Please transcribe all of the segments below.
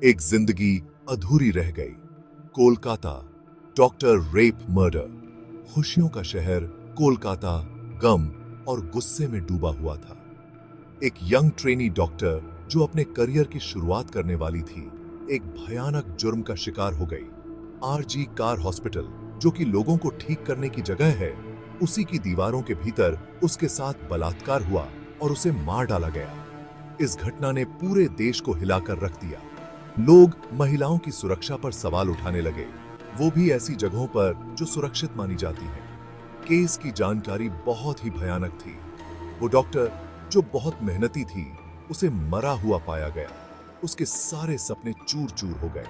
एक जिंदगी अधूरी रह गई। Kolkata, doctor rape murder. खुशियों का शहर कोलकाता गम और गुस्से में डूबा हुआ था। एक यंग ट्रेनी डॉक्टर जो अपने करियर की शुरुआत करने वाली थी, एक भयानक जुर्म का शिकार हो गई। आरजी कार हॉस्पिटल, जो कि लोगों को ठीक करने की जगह है, उसी की दीवारों के भीतर उसके साथ बलात्कार हुआ और उसे मार डाला गया। इस घटना ने पूरे देश को हिलाकर रख दिया। लोग महिलाओं की सुरक्षा पर सवाल उठाने लगे, वो भी ऐसी जगहों पर जो सुरक्षित मानी जाती हैं। केस की जानकारी बहुत ही भयानक थी। वो डॉक्टर जो बहुत मेहनती थी, उसे मरा हुआ पाया गया। उसके सारे सपने चूर चूर हो गए।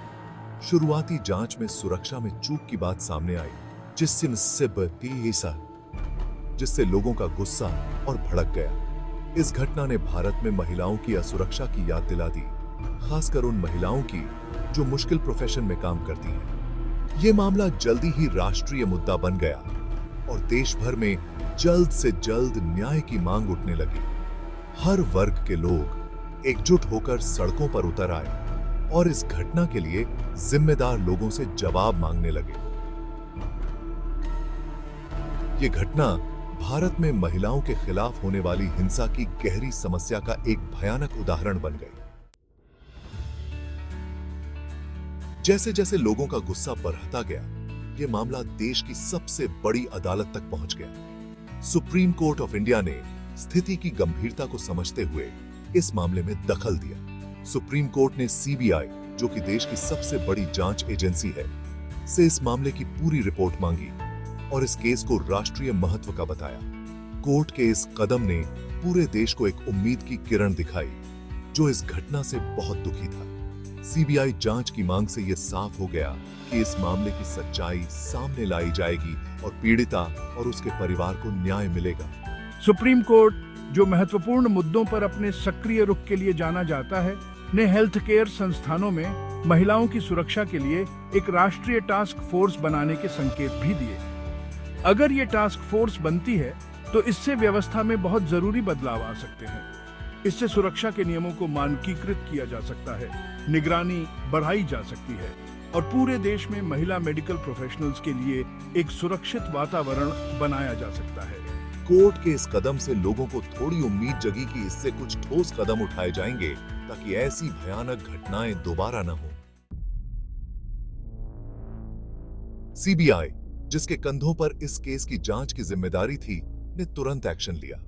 शुरुआती जांच में सुरक्षा में चूक की बात सामने आई, जिससे लोगों का गुस्सा और भड़क गया। इस घटना ने भारत में महिलाओं की असुरक्षा की याद दिला दी, खासकर उन महिलाओं की जो मुश्किल प्रोफेशन में काम करती हैं। यह मामला जल्दी ही राष्ट्रीय मुद्दा बन गया और देश भर में जल्द से जल्द न्याय की मांग उठने लगी। हर वर्ग के लोग एकजुट होकर सड़कों पर उतर आए और इस घटना के लिए जिम्मेदार लोगों से जवाब मांगने लगे। ये घटना भारत में महिलाओं के खिलाफ होने वाली हिंसा की गहरी समस्या का एक भयानक उदाहरण बन गई। जैसे जैसे लोगों का गुस्सा बढ़ता गया, यह मामला देश की सबसे बड़ी अदालत तक पहुंच गया। सुप्रीम कोर्ट ऑफ इंडिया ने स्थिति की गंभीरता को समझते हुए इस मामले में दखल दिया। सुप्रीम कोर्ट ने सीबीआई, जो कि देश की सबसे बड़ी जांच एजेंसी है, से इस मामले की पूरी रिपोर्ट मांगी और इस केस को राष्ट्रीय महत्व का बताया। कोर्ट के इस कदम ने पूरे देश को एक उम्मीद की किरण दिखाई, जो इस घटना से बहुत दुखी था। सीबीआई जांच की मांग से यह साफ हो गया कि इस मामले की सच्चाई सामने लाई जाएगी और पीड़िता और उसके परिवार को न्याय मिलेगा। सुप्रीम कोर्ट, जो महत्वपूर्ण मुद्दों पर अपने सक्रिय रुख के लिए जाना जाता है, ने हेल्थ केयर संस्थानों में महिलाओं की सुरक्षा के लिए एक राष्ट्रीय टास्क फोर्स बनाने के संकेत भी दिए। अगर ये टास्क फोर्स बनती है तो इससे व्यवस्था में बहुत जरूरी बदलाव आ सकते हैं। इससे सुरक्षा के नियमों को मानकीकृत किया जा सकता है, निगरानी बढ़ाई जा सकती है और पूरे देश में महिला मेडिकल प्रोफेशनल्स के लिए एक सुरक्षित वातावरण बनाया जा सकता है। कोर्ट के इस कदम से लोगों को थोड़ी उम्मीद जगी कि इससे कुछ ठोस कदम उठाए जाएंगे ताकि ऐसी भयानक घटनाएं दोबारा न हो। सीबीआई, जिसके कंधों पर इस केस की जांच की जिम्मेदारी थी, ने तुरंत एक्शन लिया।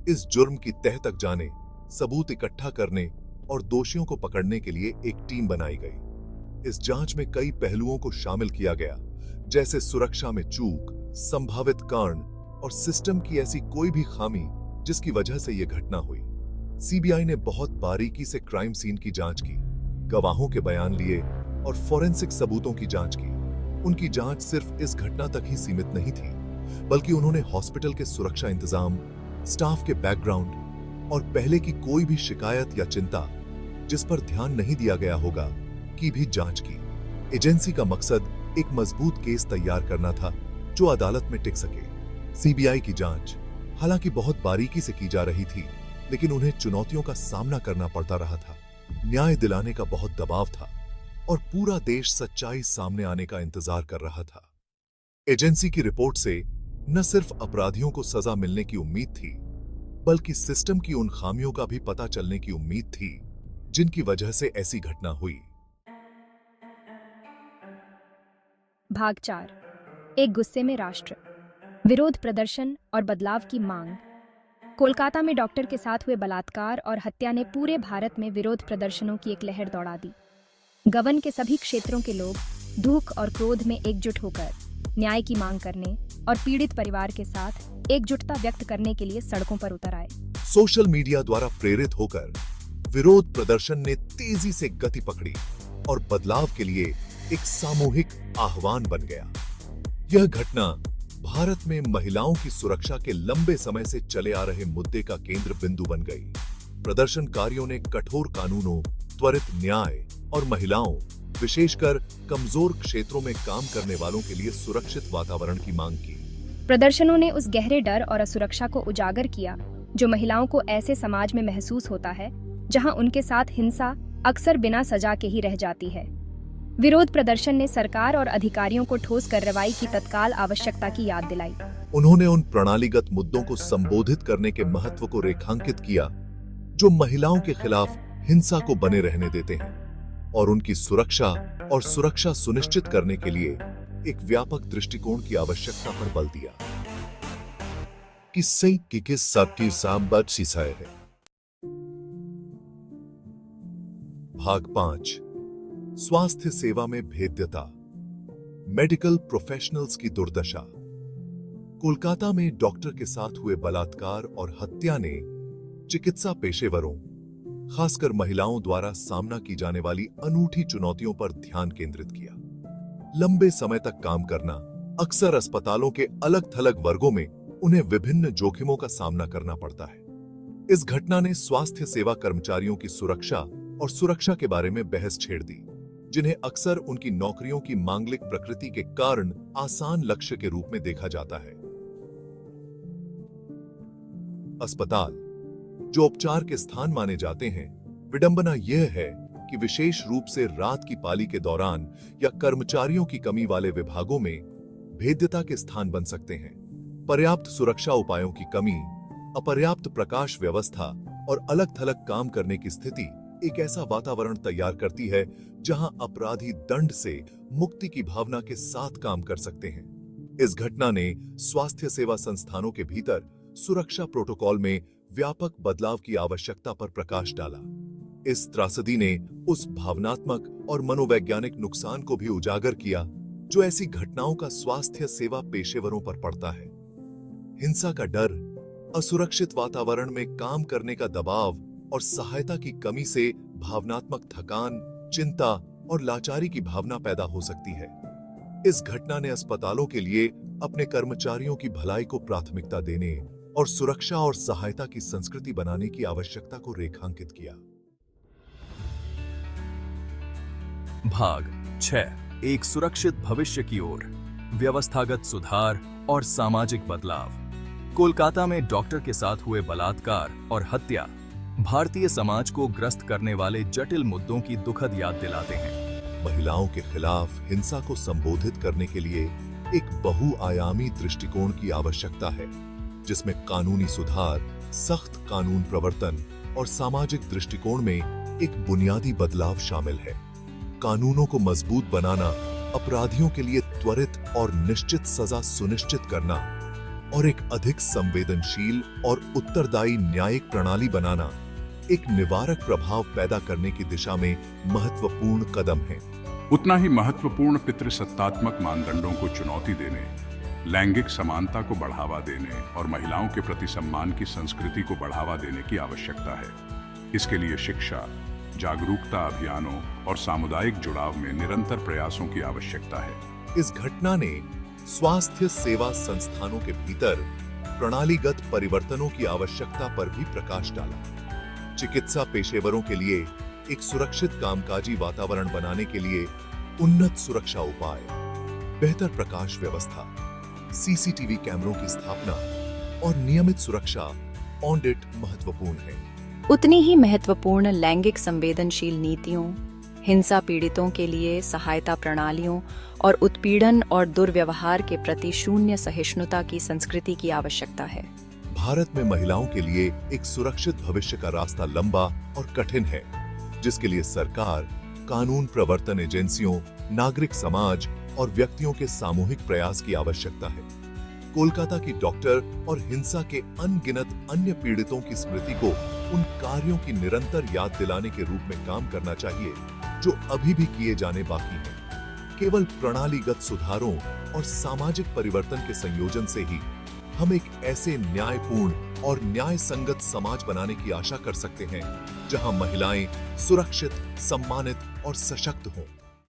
इस जुर्म की तह तक जाने, सबूत इकट्ठा करने और दोषियों को पकड़ने के लिए एक टीम बनाई गई। इस जांच में कई पहलुओं को शामिल किया गया, जैसे सुरक्षा में चूक, संभावित कारण और सिस्टम की ऐसी कोई भी खामी जिसकी वजह से यह घटना हुई। सीबीआई ने बहुत बारीकी से क्राइम सीन की जांच की, गवाहों के बयान लिए और फोरेंसिक सबूतों की जांच की। उनकी जांच सिर्फ इस घटना तक ही सीमित नहीं थी, बल्कि उन्होंने हॉस्पिटल के सुरक्षा इंतजाम, स्टाफ के बैकग्राउंड और पहले की कोई भी शिकायत या चिंता जिस पर ध्यान नहीं दिया गया होगा की भी जांच की। एजेंसी का मकसद एक मजबूत केस तैयार करना था जो अदालत में टिक सके। सीबीआई की जांच हालांकि बहुत बारीकी से की जा रही थी, लेकिन उन्हें चुनौतियों का सामना करना पड़ता रहा था। न्याय दिलाने का बहुत दबाव था और पूरा देश सच्चाई सामने आने का इंतजार कर रहा था। एजेंसी की रिपोर्ट से न सिर्फ अपराधियों को सजा मिलने की उम्मीद थी, बल्कि सिस्टम की उन खामियों का भी पता चलने की उम्मीद थी जिनकी वजह से ऐसी घटना हुई। भाग 4, एक गुस्से में राष्ट्र। विरोध प्रदर्शन और बदलाव की मांग। कोलकाता में डॉक्टर के साथ हुए बलात्कार और हत्या ने पूरे भारत में विरोध प्रदर्शनों की एक लहर दौड़ा दी। गबन के सभी क्षेत्रों के लोग दुख और क्रोध में एकजुट होकर न्याय की मांग करने और पीड़ित परिवार के साथ एकजुटता व्यक्त करने के लिए सड़कों पर उतर आए। सोशल मीडिया द्वारा प्रेरित होकर विरोध प्रदर्शन ने तेजी से गति पकड़ी और बदलाव के लिए एक सामूहिक आह्वान बन गया। यह घटना भारत में महिलाओं की सुरक्षा के लंबे समय से चले आ रहे मुद्दे का केंद्र बिंदु बन गई। प्रदर्शनकारियों ने कठोर कानूनों, त्वरित न्याय और महिलाओं, विशेषकर कमजोर क्षेत्रों में काम करने वालों के लिए सुरक्षित वातावरण की मांग की। प्रदर्शनों ने उस गहरे डर और असुरक्षा को उजागर किया जो महिलाओं को ऐसे समाज में महसूस होता है जहां उनके साथ हिंसा अक्सर बिना सजा के ही रह जाती है। विरोध प्रदर्शन ने सरकार और अधिकारियों को ठोस कार्रवाई की तत्काल आवश्यकता की याद दिलाई। उन्होंने उन प्रणालीगत मुद्दों को संबोधित करने के महत्व को रेखांकित किया जो महिलाओं के खिलाफ हिंसा को बने रहने देते हैं और उनकी सुरक्षा सुनिश्चित करने के लिए एक व्यापक दृष्टिकोण की आवश्यकता पर बल दिया। भाग 5 स्वास्थ्य सेवा में भेद्यता, मेडिकल प्रोफेशनल्स की दुर्दशा। कोलकाता में डॉक्टर के साथ हुए बलात्कार और हत्या ने चिकित्सा पेशेवरों, खासकर महिलाओं द्वारा सामना की जाने वाली अनूठी चुनौतियों पर ध्यान केंद्रित किया। लंबे समय तक काम करना, अक्सर अस्पतालों के अलग-थलग वर्गों में उन्हें विभिन्न जोखिमों का सामना करना पड़ता है। इस घटना ने स्वास्थ्य सेवा कर्मचारियों की सुरक्षा के बारे में बहस छेड़ दी, जिन्हें अक्सर उनकी नौकरियों की मांगलिक प्रकृति के कारण आसान लक्ष्य के रूप में देखा जाता है। अस्पताल, जो उपचार के स्थान माने जाते हैं, विडंबना यह है कि विशेष रूप से रात की पाली के दौरान या कर्मचारियों की कमी वाले विभागों में भेद्यता के स्थान बन सकते हैं। पर्याप्त सुरक्षा उपायों की कमी, अपर्याप्त प्रकाश व्यवस्था और अलग-थलग काम करने की स्थिति एक ऐसा वातावरण तैयार करती है जहां अपराधी दंड से मुक्ति की भावना के साथ काम कर सकते हैं। इस घटना ने स्वास्थ्य सेवा संस्थानों के भीतर सुरक्षा प्रोटोकॉल में व्यापक बदलाव की आवश्यकता पर प्रकाश डाला। इस त्रासदी ने उस भावनात्मक और मनोवैज्ञानिक नुकसान को भी उजागर किया जो ऐसी घटनाओं का स्वास्थ्य सेवा पेशेवरों पर पड़ता है। हिंसा का डर, असुरक्षित वातावरण में काम करने का दबाव और सहायता की कमी से भावनात्मक थकान, चिंता और लाचारी की भावना पैदा हो सकती है। इस घटना ने अस्पतालों के लिए अपने कर्मचारियों की भलाई को प्राथमिकता देने और सुरक्षा और सहायता की संस्कृति बनाने की आवश्यकता को रेखांकित किया। भाग 6 एक सुरक्षित भविष्य की ओर, व्यवस्थागत सुधार और सामाजिक बदलाव। कोलकाता में डॉक्टर के साथ हुए बलात्कार और हत्या भारतीय समाज को ग्रस्त करने वाले जटिल मुद्दों की दुखद याद दिलाते हैं। महिलाओं के खिलाफ हिंसा को संबोधित करने के लिए एक बहुआयामी दृष्टिकोण की आवश्यकता है, जिसमें कानूनी सुधार, सख्त कानून प्रवर्तन और सामाजिक दृष्टिकोण में एक बुनियादी बदलाव शामिल है। कानूनों को मजबूत बनाना, अपराधियों के लिए त्वरित और निश्चित सजा सुनिश्चित करना और एक अधिक संवेदनशील और उत्तरदायी न्यायिक प्रणाली बनाना एक निवारक प्रभाव पैदा करने की दिशा में महत्वपूर्ण कदम है। उतना ही महत्वपूर्ण पितृसत्तात्मक मानदंडों को चुनौती देने, लैंगिक समानता को बढ़ावा देने और महिलाओं के प्रति सम्मान की संस्कृति को बढ़ावा देने की आवश्यकता है। इसके लिए शिक्षा, जागरूकता अभियानों और सामुदायिक जुड़ाव में निरंतर प्रयासों की आवश्यकता है। इस घटना ने स्वास्थ्य सेवा संस्थानों के भीतर प्रणालीगत परिवर्तनों की आवश्यकता पर भी प्रकाश डाला। चिकित्सा पेशेवरों के लिए एक सुरक्षित कामकाजी वातावरण बनाने के लिए उन्नत सुरक्षा उपाय, बेहतर प्रकाश व्यवस्था, सीसीटीवी कैमरों की स्थापना और नियमित सुरक्षा ऑडिट महत्वपूर्ण है। उतनी ही महत्वपूर्ण लैंगिक संवेदनशील नीतियों, हिंसा पीड़ितों के लिए सहायता प्रणालियों और उत्पीड़न और दुर्व्यवहार के प्रति शून्य सहिष्णुता की संस्कृति की आवश्यकता है। भारत में महिलाओं के लिए एक सुरक्षित भविष्य का रास्ता लंबा और कठिन है, जिसके लिए सरकार, कानून प्रवर्तन एजेंसियों, नागरिक समाज और व्यक्तियों के सामूहिक प्रयास की आवश्यकता है। कोलकाता की डॉक्टर और हिंसा के अनगिनत अन्य पीड़ितों की स्मृति को उन कार्यों की निरंतर याद दिलाने के रूप में काम करना चाहिए जो अभी भी किए जाने बाकी हैं। केवल प्रणालीगत सुधारों और सामाजिक परिवर्तन के संयोजन से ही हम एक ऐसे न्यायपूर्ण और न्याय संगत समाज बनाने की आशा कर सकते हैं जहां महिलाएं सुरक्षित, सम्मानित और सशक्त हों।